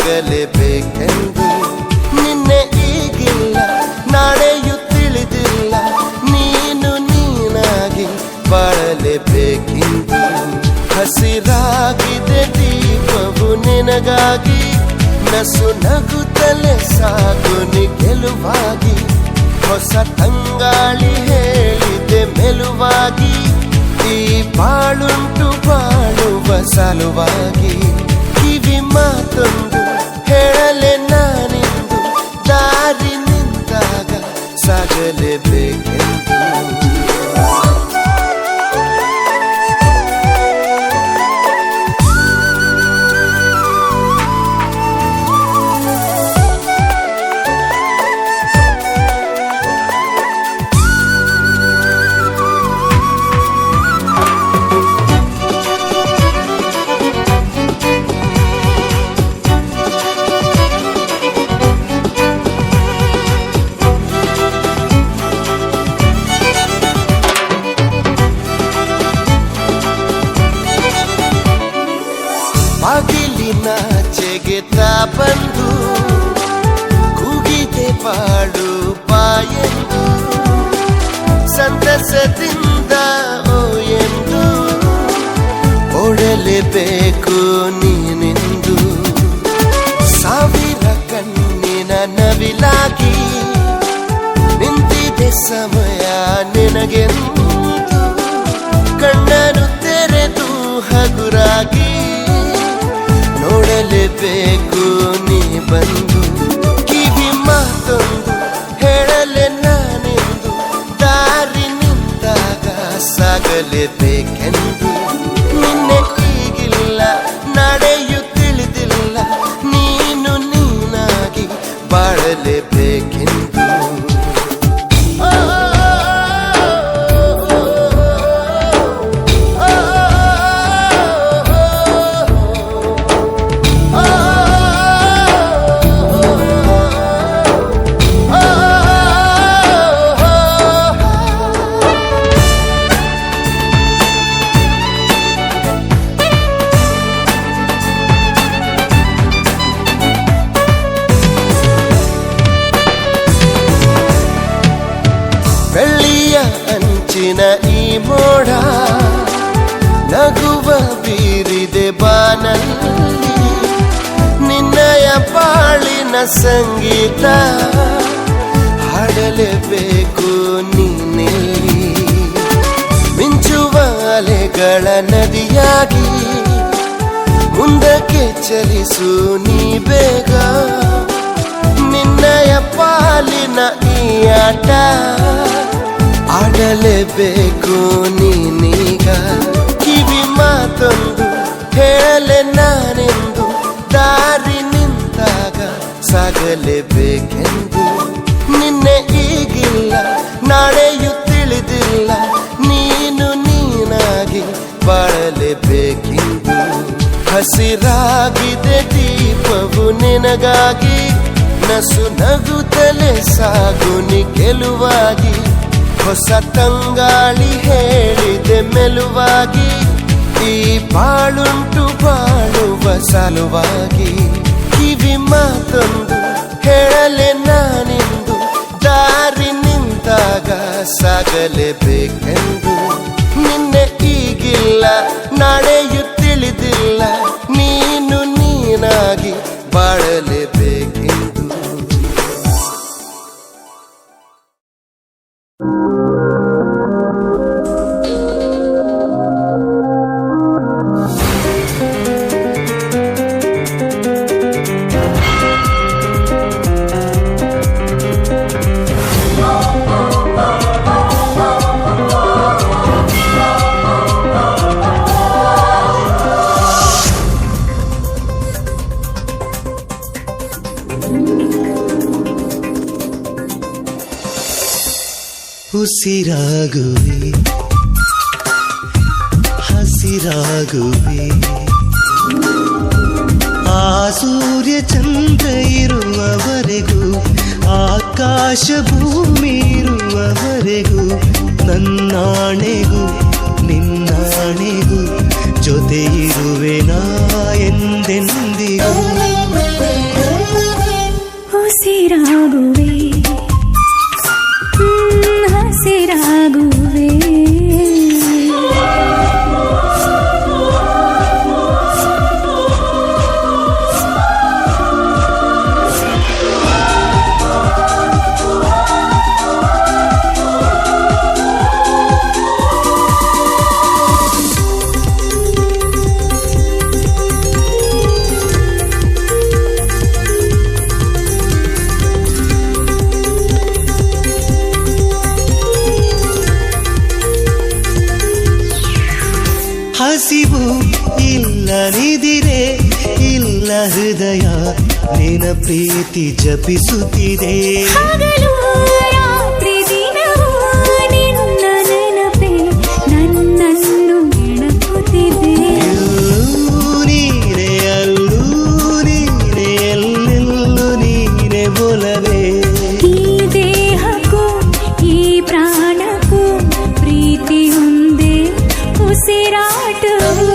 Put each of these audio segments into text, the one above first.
ಸಾಗಲೇಬೇಕೆಂದು. ನಿನ್ನೆ ಈಗಿಲ್ಲ, ನಾಳೆಯೂ ತಿಳಿದಿಲ್ಲ, ನೀನು ನೀನಾಗಿ ಬಾಳಲೇಬೇಕೆಂದು. ಹಸಿರಾಗಿದೆ ದೀಪವು ನಿನಗಾಗಿ, ನಸು ನಗುತ್ತಲೇ ಸಾಗು ನಿ ಗೆಲುವಾಗಿ. ಹೊಸ ತಂಗಾಳಿ ಹೇಳಿದೆ ಮೆಲುವಾಗಿ, ಈ ಬಾಳುಂಟು ಬಾಳುವ ಸಲುವಾಗಿ. ಕಿವಿ ಮಾತೊಂದು ಹೇಳಲೆ ನಾನಿಂದು, ದಾರಿ ನಿಂತಾಗ ಸಾಗಲೇಬೇಕೆಂದು. ಬಾಗಿಲಿನಾಚೆಗೆ ತಾ ಬಂದು ಕೂಗಿದೆ ಬಾಳು ಬಾಯೆಂದು, ಸಂತಸದಿಂದ ಓ ಎಂದು ಓಡಲೇಬೇಕು ನೀನೆಂದು. ಸಾವಿರ ಕಣ್ಣಿನ ನವಿಲಾಗಿ ನಿಂತಿದೆ ಸಮಯ ನಿನಗೆಂದು. ಕಣ್ಣನು ತೆರೆದು ಹಗುರಾಗಿ ನೋಡಲೇಬೇಕು ನೀ ಬಂದು. ಕಿವಿ ಮಾತೊಂದು ಹೇಳಲೆ ನಾನೆಂದು, ದಾರಿ ನಿಂತಾಗ ಸಾಗಲೇಬೇಕೆಂದು. ನಿನ್ನೆ ಈಗಿಲ್ಲ, ನಾಳೆಯೂ ತಿಳಿದಿಲ್ಲ, ನೀನು ನೀನಾಗಿ ಬಾಳಲೇಬೇಕೆಂದು. ಬೆಳ್ಳಿಯ ಅಂಚಿನ ಈ ಮೋಡ ನಗುವ ಬೀರಿದೆ ಬಾನಲ್ಲಿ, ನಿನ್ನಯ ಬಾಳಿನ ಸಂಗೀತ ಹಾಡಲೇಬೇಕು ನೀನೆಲ್ಲಿ. ಮಿಂಚುವ ಅಲೆಗಳ ನದಿಯಾಗಿ ಮುಂದಕ್ಕೆ ಚಲಿಸು ನೀ ಬೇಗ. ನಿನ್ನಯ ಪಾಲಿನ ಈ ಆಟ ಆಡಲೇಬೇಕು ನೀನೀಗ. ಕಿವಿ ಮಾತೊಂದು ಹೇಳಲೆ ನಾನೆಂದು, ದಾರಿ ನಿಂತಾಗ ಸಾಗಲೇಬೇಕೆಂದು. ನಿನ್ನೆ ಈಗಿಲ್ಲ, ನಾಳೆಯೂ ತಿಳಿದಿಲ್ಲ, ನೀನು ನೀನಾಗಿ ಬಾಳಲೇಬೇಕೆಂದು. ಹಸಿರಾಗಿದೆ ದೀಪವು ನಿನಗಾಗಿ, ನಸು ನಗುತ್ತಲೇ ಸಾಗು ನಿ ಗೆಲುವಾಗಿ. ಹೊಸ ತಂಗಾಳಿ ಹೇಳಿದೆ ಮೆಲುವಾಗಿ, ಈ ಬಾಳುಂಟು ಬಾಳುವ ಸಲುವಾಗಿ. ಕಿವಿ ಮಾತೊಂದು ಹೇಳಲೆ ನಾನಿಂದು, ದಾರಿ ನಿಂತಾಗ ಸಾಗಲೇಬೇಕೆಂದು. ನಿನ್ನೆ ಈಗಿಲ್ಲ, ನಾಳೆಯೂ ತಿಳಿದಿಲ್ಲ, ನೀನು ನೀನಾಗಿ ಬಾಳಲೇಬೇಕೆಂದು. ಉಸಿರಾಗುವೆ ಹಸಿರಾಗುವೆ, ಆ ಸೂರ್ಯ ಚಂದ್ರ ಇರುವವರೆಗೂ, ಆಕಾಶ ಭೂಮಿ ಇರುವವರೆಗೂ, ನನ್ನಾಣೆಗೂ ನಿನ್ನಾಣೆಗೂ ಜೊತೆ ಇರುವೆ ನಾ ಎಂದೆಂದಿಗೂ. ಹಸಿರಾಗುವೆ ಹಸಿರಾಗುವೆ ಹಸಿವು ಇಲ್ಲದಿರೆ ಇಲ್ಲ ಹೃದಯ ನಿನ ಪ್ರೀತಿ ಜಪಿಸುತ್ತಿದೆ ಹಗಲು ರಾತ್ರಿ ದಿನವೂ ನಿನ್ನ ನೆನಪೇ ನನ್ನನ್ನು ನೆನಪುತ್ತಿದೆ ನೀನೆ ಅಲ್ಲೂ ನೀನೆ ಎಲ್ಲೆಲ್ಲೂ ನೀನೆ ಒಲವೇ ಈ ದೇಹಕ್ಕೂ ಈ ಪ್ರಾಣಕ್ಕೂ ಪ್ರೀತಿಯೊಂದೇ ಉಸಿರಾಟವು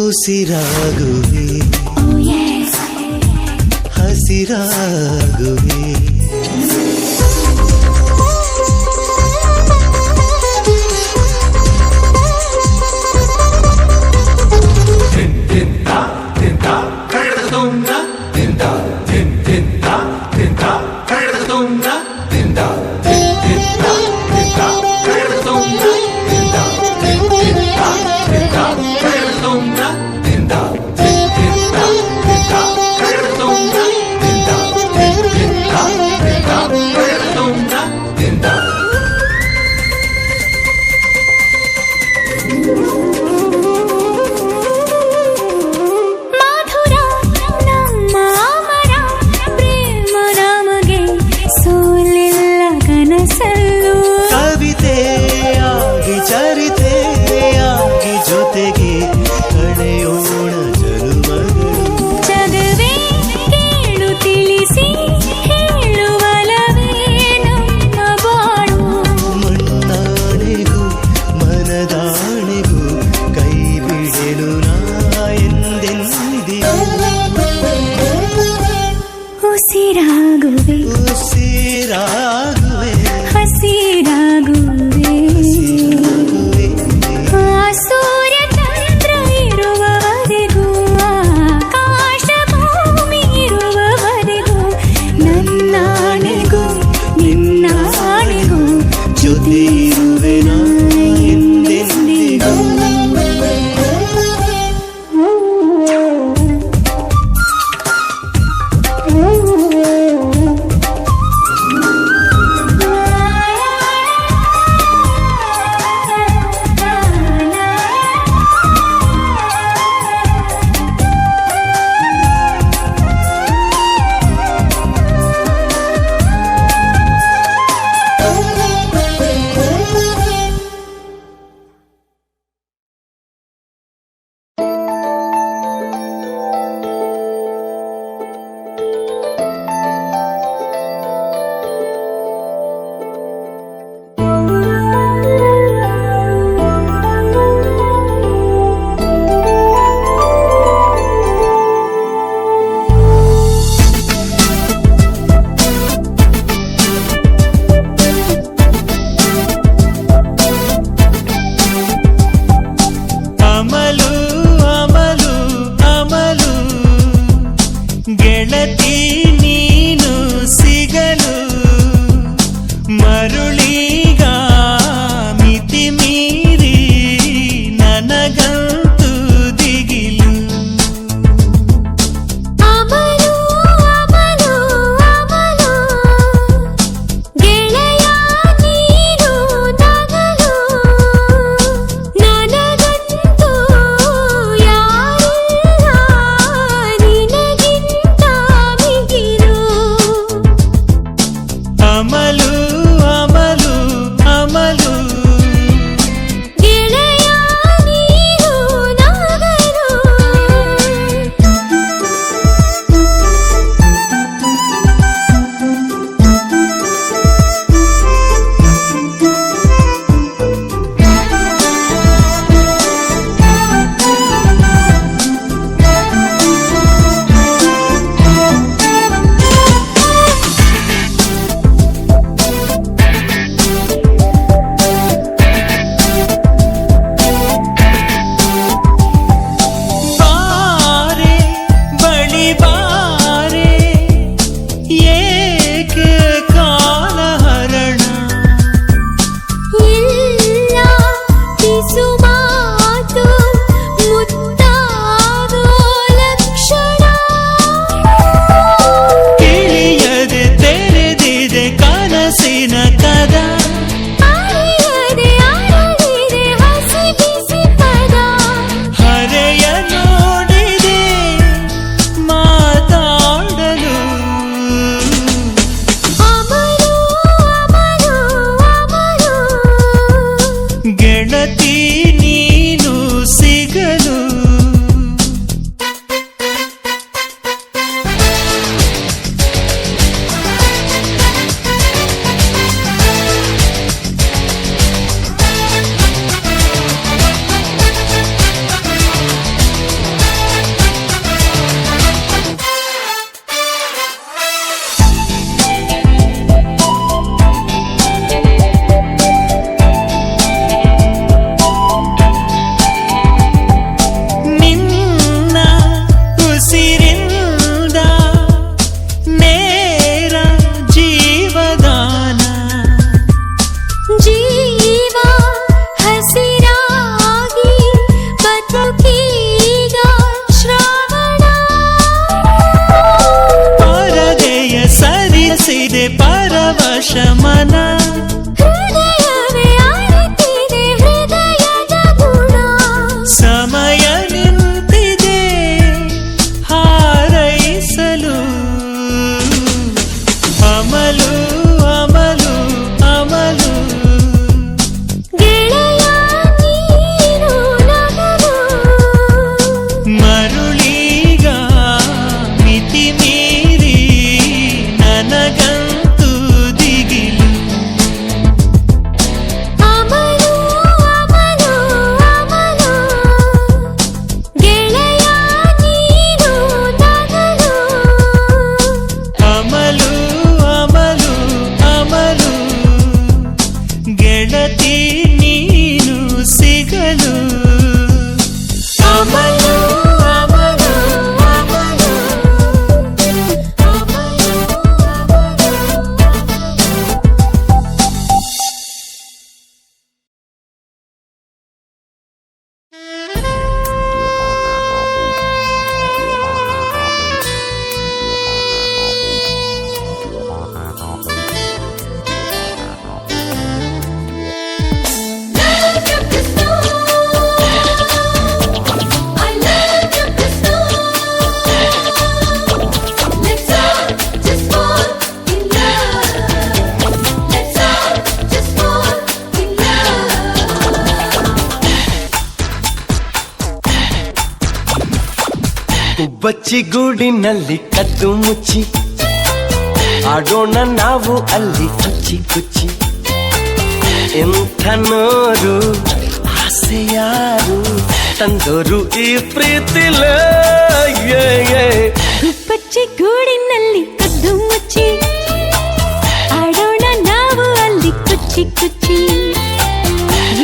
ಉಸಿರಾಗುವೆ Oh yes ಹಸಿರಾಗುವೆ ಶಮನ ಹೃದಯವೇ ಆಯುತ್ತಿದೆ ಹೃದಯದ ಗುಣ ಸಮಯ ನಿಂತಿದೆ ಹಾರೈಸಲು ಅಮಲು ಅಮಲು ಅಮಲು ಗೆಳೆಯ ನೀನು ನಗಲು ಮರುಳೀಗ ಮಿತಿ ಮೀರಿ ನನಗಂತೂ ದಿಗಿಲು ಅಮಲು ಅಮಲು ಅಮಲು ಗೆಳೆಯ ನೀನು ನಗಲು ಅಮಲು ಅಮಲು ಅಮಲು ಗೆಳತಿ ನೀನು ಸಿಗಲು ಅಮಲು ಅಮಲು ಅಮಲು ಬಚ್ಚಿಗೂಡಿನಲ್ಲಿ ಕದ್ದು ಮುಚ್ಚಿ ಆಡೋಣ ನಾವು ಅಲ್ಲಿ ಕುಚ್ಚಿ ಕುಚ್ಚಿ ಎಂಥ ನೋರು ಆಸೆ ಯಾರು ತಂದೋರು ಈ ಪ್ರೀತಿಲ ಗುಪ್ಪಚ್ಚಿ ಗೂಡಿನಲ್ಲಿ ಕದ್ದು ಮುಚ್ಚಿ ಆಡೋಣ ನಾವು ಅಲ್ಲಿ ಕುಚ್ಚಿ ಕುಚ್ಚಿ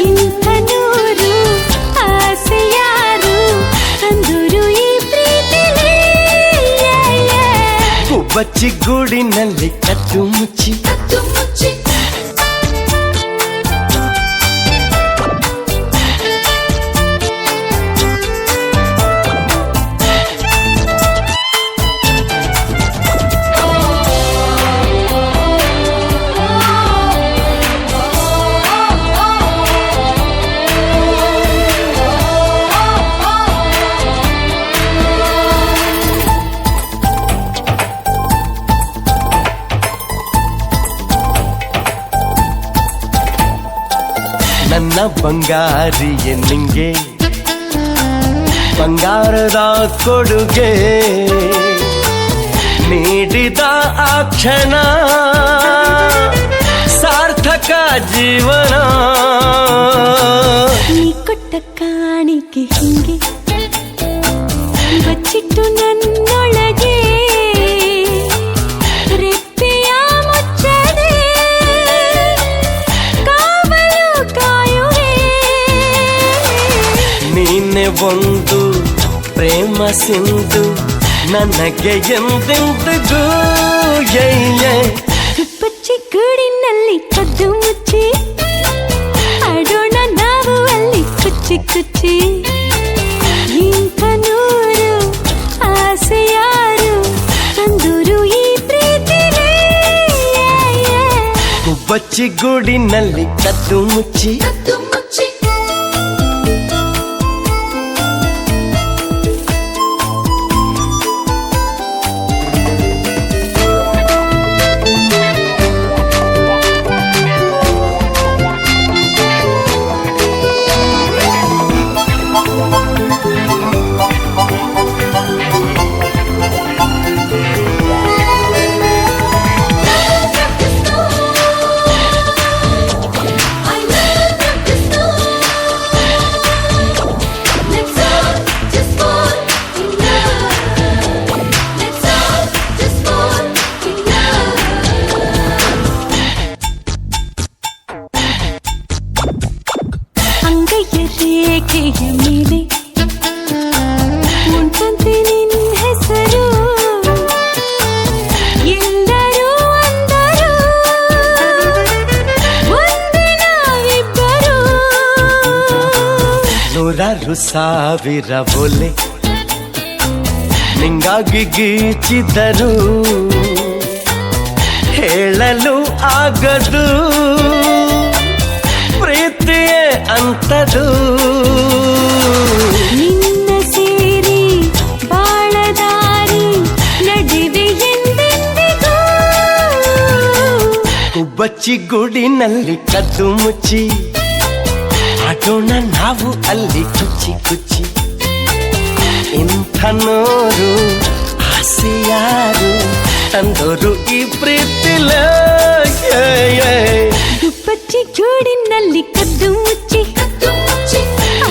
ಇಂಥ ನೂರು ಆಸೆ ಯಾರು ತಂದೂರು ಈ ಪ್ರೀತಿಲೇ ಬಚ್ಚಿಗೂಡಿನಲ್ಲಿ ಕದ್ದು ಮುಚ್ಚಿ ಕದ್ದು ಮುಚ್ಚಿ ನನ್ನ ಬಂಗಾರಿಯ ನಿಂಗೆ ಬಂಗಾರದ ಕೊಡುಗೆ ನೀಡಿದ ಆ ಕ್ಷಣ ಸಾರ್ಥಕ ಜೀವನ ನೀ ಕೊಟ್ಟ ಕಾಣಿಕೆ ಹಿಂಗೆ ಬಚ್ಚಿಟ್ಟು ನನ್ನೊಳಗೆ ರೆಪ್ಪೆಯ ಮುಚ್ಚದೆ ಕಾವಲು ಕಾಯುವೆ ನೀನೆ ಒಂದು ಪ್ರೇಮ ಸಿಂಧು ನನಗೆ ಎಂದೆಂದಿಗೂ ಗುಪ್ಪಚ್ಚಿ ಗೂಡಿನಲ್ಲಿ ಕದ್ದು ಮುಚ್ಚಿ ಆಡೋಣ ನಾವು ಅಲ್ಲಿ ಕುಚ್ಚಿ ಕುಚ್ಚಿ ಇಂಥ ನೂರು ಆಸೆ ಯಾರು ತಂದೂರು ಈ ಪ್ರೀತಿಲೇ ಬಚ್ಚಿಗೂಡಿನಲ್ಲಿ ಕದ್ದು ಮುಚ್ಚಿ ಕದ್ದು ಮುಚ್ಚಿ ಅಂಗೈಯ ರೇಖೆಯ ಮೇಲೆ ಉಂಟಂತೆ ನಿನ್ನ ಹೆಸರು ಎಲ್ಲರೂ ಅಂದರು ಒಂದೇ ನಾವಿಬ್ಬರು ನೂರಾರು ಸಾವಿರ ಒಲೆ ನಿಂಗಾಗಿ ಗೀಚಿದರು ಹೇಳಲು ಆಗದು ಪ್ರೀತಿಯೇ ಅಂತದು. ನಿನ್ನ ಸೇರಿ ಬಾಳದಾರಿ ನಡುವೆ ಎಂದೆಂದಿಗೂ ಕುಬ್ಬಚ್ಚಿ ಗೂಡಿನಲ್ಲಿ ಕದ್ದು ಮುಚ್ಚಿ ಆಡೋಣ ನಾವು ಅಲ್ಲಿ ಕುಚ್ಚಿ ಕುಚ್ಚಿ. ಇಂಥ ನೋರು ಆಸೆ ಯಾರು ತಂದೋರು ಈ ಪ್ರೀತಿಲ. ಕುಬ್ಬಚ್ಚಿ ಗೂಡಿನಲ್ಲಿ ಕದ್ದು ಮುಚ್ಚಿ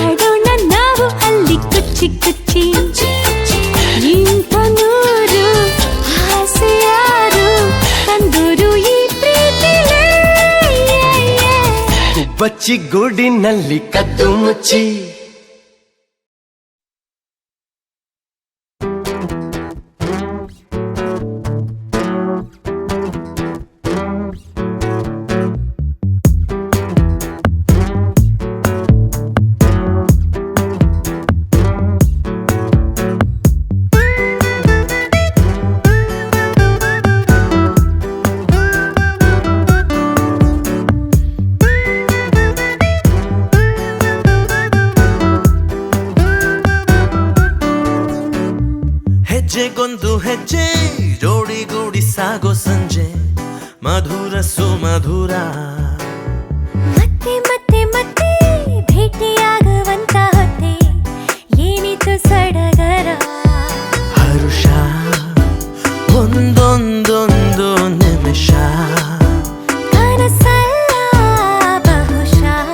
ಆಡೋಣ ನಾವು ಅಲ್ಲಿ ಕುಚ್ಚಿ ಕುಚ್ಚಿ. ಇಂಥ ನೂರು ಆಸೆ ಯಾರು ತಂದೂರು ಈ ಪ್ರೀತಿಲೇ. ಕುಬ್ಬಚ್ಚಿ ಗೂಡಿನಲ್ಲಿ ಕದ್ದು ಮುಚ್ಚಿ. ಹೆಜ್ಜೆಗೊಂದು ಹೆಜ್ಜೆ ಜೋಡಿಗೂಡಿ ಸಾಗೋ ಸಂಜೆ ಮಧುರ ಸುಮಧುರ. ಮತ್ತೆ ಮತ್ತೆ ಮತ್ತೆ ಭೇಟಿಯಾಗುವಂತ ಹೊತ್ತೆ ಏನಿತು ಸಡಗರ. ಹರುಷ ಒಂದೊಂದೊಂದು ನಿಮಿಷ ಕನಸಲ್ಲ ಬಹುಶಃ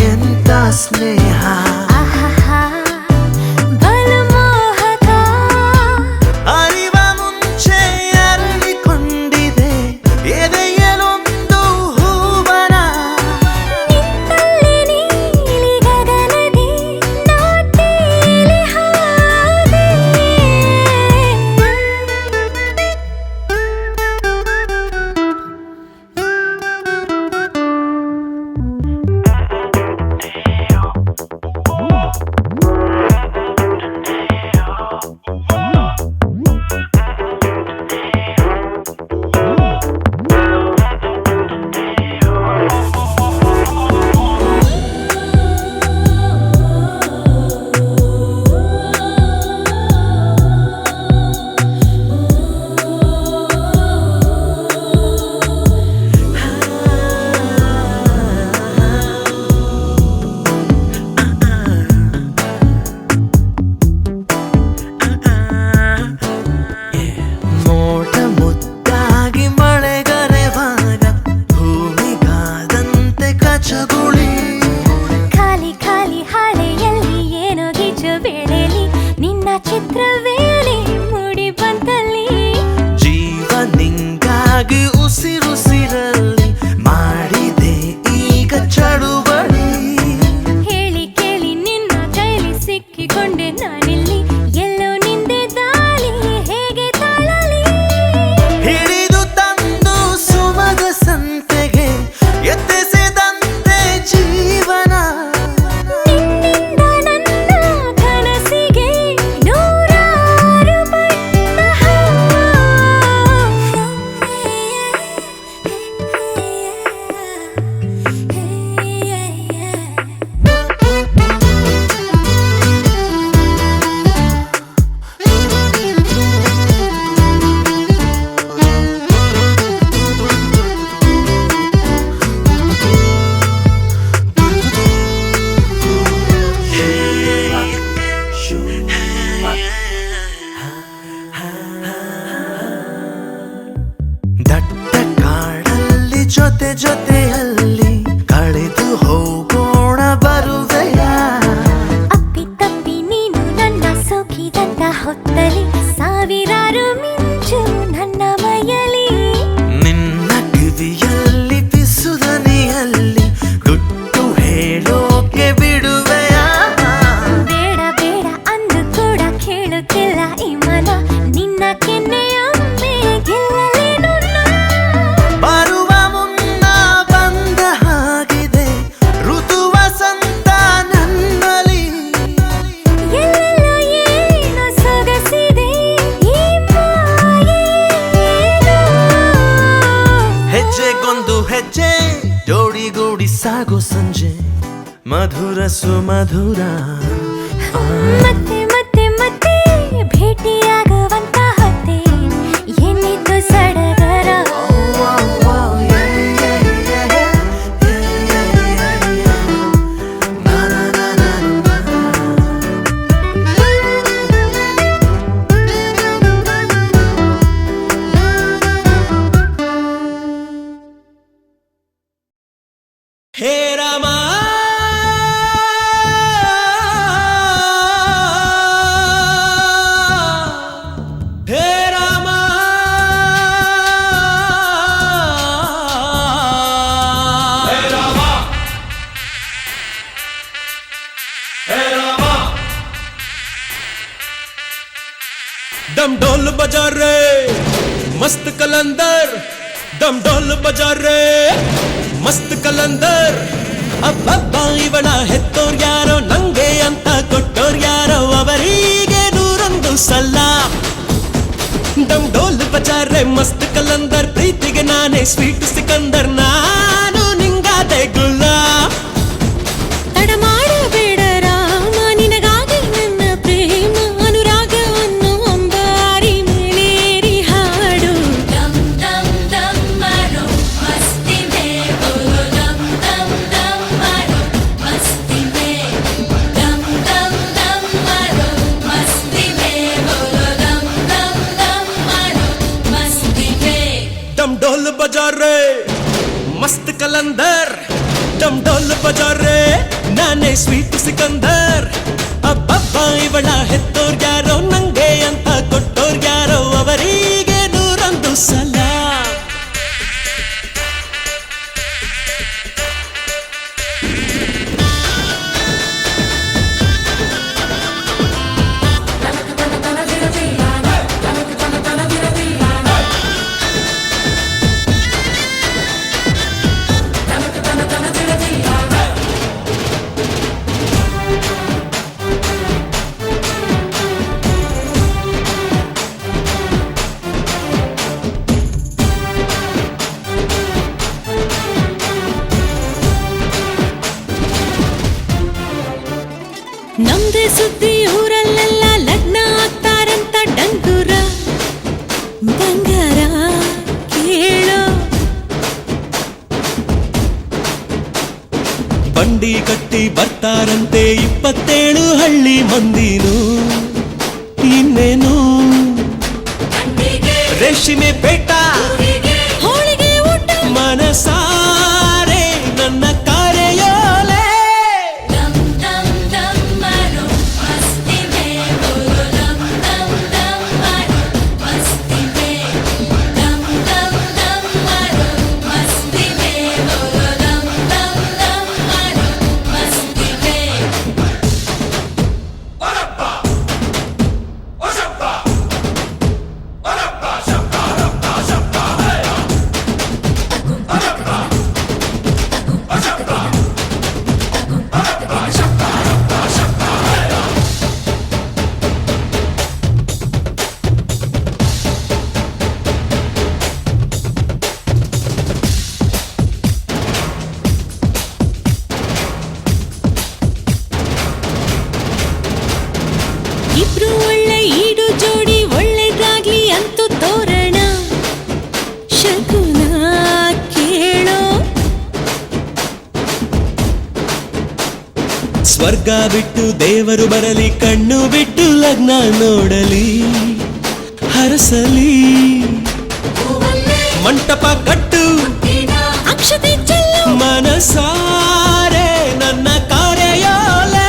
ಎಂತ ಸ್ನೇಹ. ಆಹಾ ಬಲು ಮೋಹಕ. ಅರಿವ ಮುಂಚೆ ಅರಳಿಕೊಂಡಿದೆ ಎದೆಯಲೊಂದು ಹೂವನ. ನಿತ್ತಲ್ಲಿ ನೀಲಿ ಗಗನದಿ ನಾ ತೇಲಿ ಹೋದೆ. ಮೋಟ ಮುದ್ದಾಗಿ ಮಳೆಗರೆವಾಗ ಭೂಮಿಗಾದಂತೆ ಕಚಗುಳಿ. ಖಾಲಿ ಖಾಲಿ ಹಾಳೆಯಲ್ಲಿ ಏನೋ ಗೀಚು ಬೆಳೆಲಿ ನಿನ್ನ ಚಿತ್ರವೇಳಿ ಮೂಡಿ ಬಂತಲ್ಲಿ. ಜೀವ ನಿಂಗಾಗಿ ಉಸಿರುಸಿರಲ್ಲಿ ಮಾಡಿದೆ ಈಗ ಚಳುವಳಿ. ಹೇಳಿ ಕೇಳಿ ನಿನ್ನ ಕೈಲಿ ಸಿಕ್ಕಿಕೊಂಡೆ ನಾನಿಲ್ಲಿ ಎಲ್ಲೋ ನಿಂದೆ ದಾಳಿ ಹೇಗೆ ತಾಳಲಿ. ಹಿಡಿದು ತಂದು ಸುಮಗ ಸಂತೆಗೆ ಎತ್ತಿಸಿದಂತೆ ಜೀವನ. ನಿನ್ನಿಂದ ನನ್ನ ಕನಸಿಗೆ ನೂರಾರು ಬಣ್ಣ. ದಟ್ಟ ಕಾಡಲ್ಲಿ ಜೊತೆ ಜೊತೆಯಲ್ಲಿ ಕಳೆದು ಹೋಗೋಣ ಬರುವೆಯ. ಅಪ್ಪಿ ತಪ್ಪಿ ನೀನು ನನ್ನ ಸೋಕಿದಂತ ಹೊತ್ತಲಿ ಸಾವಿರಾರು ಮಿಂಚು ನನ್ನ ಮೈಯಲಿ. ನಿನ್ನ ಕಿವಿಯಲ್ಲಿ ಪಿಸುದನಿಯಲ್ಲಿ ಗುಟ್ಟು ಹೇಳೋಕೆ ಬಿಡುವೆಯ. ಬೇಡ ಬೇಡ ಅಂದು ಕೂಡ ಕೇಳುತ್ತಿಲ್ಲ ಈ ಮನ ನಿನ್ನ ಕೆನ್ನೆಯೊಮ್ಮೆ ಗೆಲ್ಲಲೇನು ನಾ. ಬರುವ ಮುನ್ನ ಸಾಗೋ ಸಂಜೆ ಮಧುರ ಸುಮಧುರ ಮತ್ತೆ ಮತ್ತೆ ಮತ್ತೆ ಭೇಟಿಯಾಗುವಂತ ಹೊತ್ತೆ ಏನಿತ್ತು ಸಡಗರ ಹೇ ರಾಮ ಹೇ ರಾಮ ಹೇ ರಾಮ ಹೇ ರಾಮ डम ढोल बजा रे मस्त कलंदर डम ढोल बजा रे मस्त कलंदर ಅಬ್ಬಬ್ಬ ಇವಳ ಹೆತ್ತೋರ್ ಯಾರೋ ನಂಗೆ ಅಂತ ಕೊಟ್ಟೋರ್ ಯಾರೋ ಅವರಿಗೆ ನೂರೊಂದು ಸಲ ಡಮ್ ಢೋಲ್ ಬಜಾರೆ ಮಸ್ತ್ ಕಲಂದರ್ ಪ್ರೀತಿಗೆ ನಾನೇ ಸ್ವೀಟ್ ಸಿಕಂದರ್ ನಾನು ನಿಂಗಾದೆ ಗುಲಾಬ್ ತಡ ಮಾಡಬೇಡ ರಾಮ ನಿನಗಾಗಿ ನನ್ನ ಪ್ರೇಮ ಅನುರಾಗವನ್ನು ಅಂಬಾರಿ ಮೇಲೇರಿ ಹಾಡು dum dum dum maro masti me bolo dum dum dum maro masti me dum dum dum maro masti me bolo dum dum dum maro masti me डम ढोल बजा रे मस्त कलंदर डम ढोल बजा रे ನಾನೇ ಸ್ವೀಟ್ ಸಿಕಂದರ್ ಅಬ್ಬಬ್ಬ ಇವಳ ಹೆತ್ತೋರ್ ಯಾರೋ ನಂಗೆ ಅಂತ ಕೊಟ್ಟೋರ್ ಯಾರೋ ಅವರಿಗೆ ನೂರೊಂದು ಸಲ ನಮ್ದೇ ಸುದ್ದಿ ಊರಲ್ಲೆಲ್ಲ ಲಗ್ನ ಆಗ್ತಾರಂತ ಡಂಗುರ ಬಂಗಾರ ಕೇಳೋ ಬಂಡಿ ಕಟ್ಟಿ ಬರ್ತಾರಂತೆ 27 ಹಳ್ಳಿ ಮಂದಿನು ಇನ್ನೇನು ರೇಷ್ಮೆ ಪೇಟ ಹೋಳಿಗೆ ಊಟ ಮನಸಾರೆ ನನ್ನ ಕಾರ್ಯೋಲೆ dum dum dum maro masti me bolo dum dum dum maro masti me dum dum dum maro masti me bolo dum dum dum maro masti me ಇಬ್ರು ಒಳ್ಳೆ ಈಡು ಜೋಡಿ ಒಳ್ಳೆದಾಗ್ಲಿ ಅಂತೂ ತೋರಣ ಶಕುನ ಕೇಳೋ ಸ್ವರ್ಗ ಬಿಟ್ಟು ದೇವರು ಬರಲಿ ಕಣ್ಣು ಬಿಟ್ಟು ಲಗ್ನ ನೋಡಲಿ ಹರಸಲಿ ಮಂಟಪ ಕಟ್ಟು ಅಕ್ಷತೆ ಚೆಲ್ಲು ಮನಸಾರೆ ನನ್ನ ಕಾರ್ಯೋಲೆ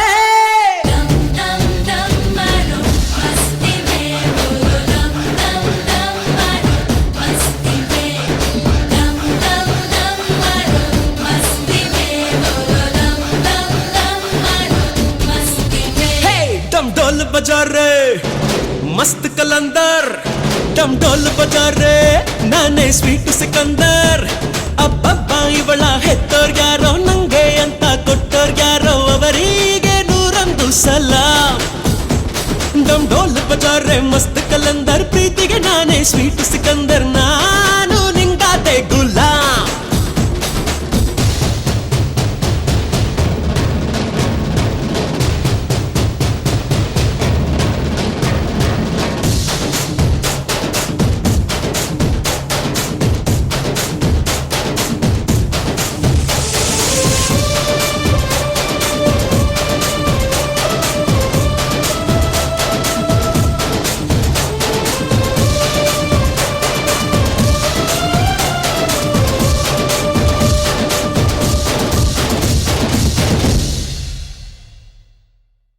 dum dum dum maro masti me bolo dum dum dum maro masti me dum dum dum maro masti me bolo dum dum dum maro masti me हे डम ढोल बजा रे मस्त कलंदर डम ढोल बजा रे ನಾನೇ ಸ್ವೀಟ್ ಸಿಕಂದರ್ ಅಬ್ಬಬ್ಬ ಇವಳ ಹೆತ್ತೋರ್ ಯಾರೋ ನಂಗೆ ಅಂತ ಕೊಟ್ಟೋರ್ ಯಾರೋ ಅವರಿಗೆ ನೂರೊಂದು ಸಲ ಡಮ್ ಢೋಲ್ ಬಜಾ ರೆ ಮಸ್ತ್ ಕಲಂದರ್ ಪ್ರೀತಿಗೆ ನಾನೇ ಸ್ವೀಟ್ ಸಿಕಂದರ್ ನಾನು ನಿಂಗಾದೆ ಗುಲಾಬ್